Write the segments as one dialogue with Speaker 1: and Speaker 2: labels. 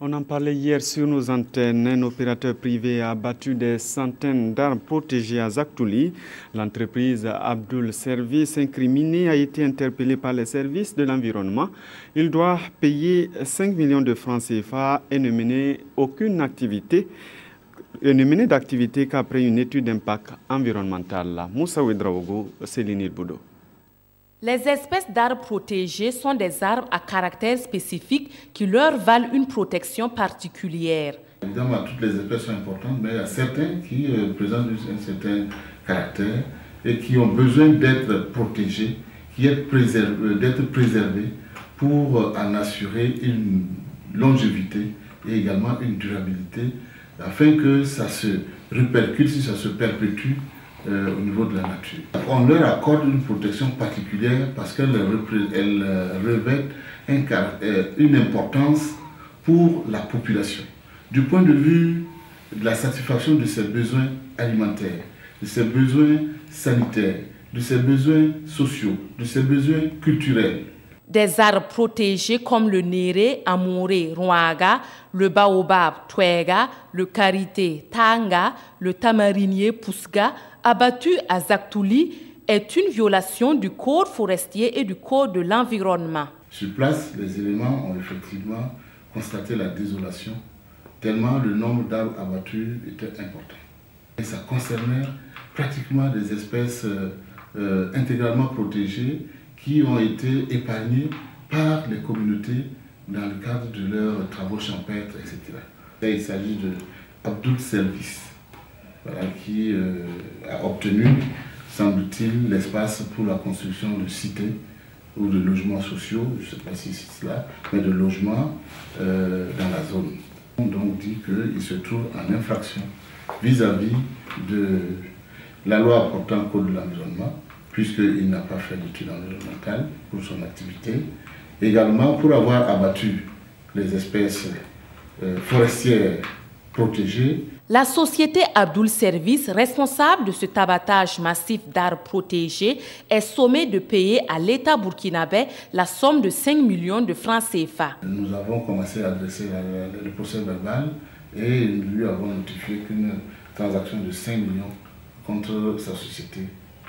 Speaker 1: On en parlait hier sur nos antennes. Un opérateur privé a abattu des centaines d'arbres protégés à Zaktouli. L'entreprise Abdul Service incriminée a été interpellée par les services de l'environnement. Il doit payer 5 millions de francs CFA et ne mener d'activité qu'après une étude d'impact environnemental. Moussa Ouedraogo, Céline Boudou.
Speaker 2: Les espèces d'arbres protégés sont des arbres à caractère spécifique qui leur valent une protection particulière.
Speaker 3: Évidemment, toutes les espèces sont importantes, mais il y a certains qui présentent un certain caractère et qui ont besoin d'être protégés, d'être préservés pour en assurer une longévité et également une durabilité, afin que ça se répercute, ça se perpétue au niveau de la nature. On leur accorde une protection particulière parce qu'elle revêt une importance pour la population. Du point de vue de la satisfaction de ses besoins alimentaires, de ses besoins sanitaires, de ses besoins sociaux, de ses besoins culturels.
Speaker 2: Des arbres protégés comme le néré, amouré, rouaga, le baobab, twega, le karité, tanga, le tamarinier, pousga, abattu à Zaktouli, est une violation du code forestier et du code de l'environnement.
Speaker 3: Sur place, les éléments ont effectivement constaté la désolation, tellement le nombre d'arbres abattus était important. Et ça concernait pratiquement des espèces intégralement protégées qui ont été épargnées par les communautés dans le cadre de leurs travaux champêtres, etc. Et il s'agit de Abdul Service, qui a obtenu, semble-t-il, l'espace pour la construction de cités ou de logements sociaux, je ne sais pas si c'est cela, mais de logements dans la zone. On donc dit qu'il se trouve en infraction vis-à-vis de la loi portant code de l'environnement, puisqu'il n'a pas fait d'études environnementales pour son activité. Également pour avoir abattu les espèces forestières protégées.
Speaker 2: La société Abdul Service, responsable de cet abattage massif d'arbres protégés, est sommée de payer à l'État burkinabé la somme de 5 millions de francs CFA.
Speaker 3: Nous avons commencé à adresser le procès verbal et nous lui avons notifié qu'une transaction de 5 millions contre sa société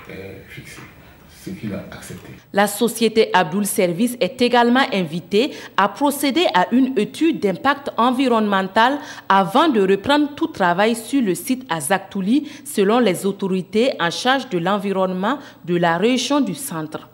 Speaker 3: est fixée, ce qu'il a accepté.
Speaker 2: La société Abdul Service est également invitée à procéder à une étude d'impact environnemental avant de reprendre tout travail sur le site à Zaktouli, selon les autorités en charge de l'environnement de la région du centre.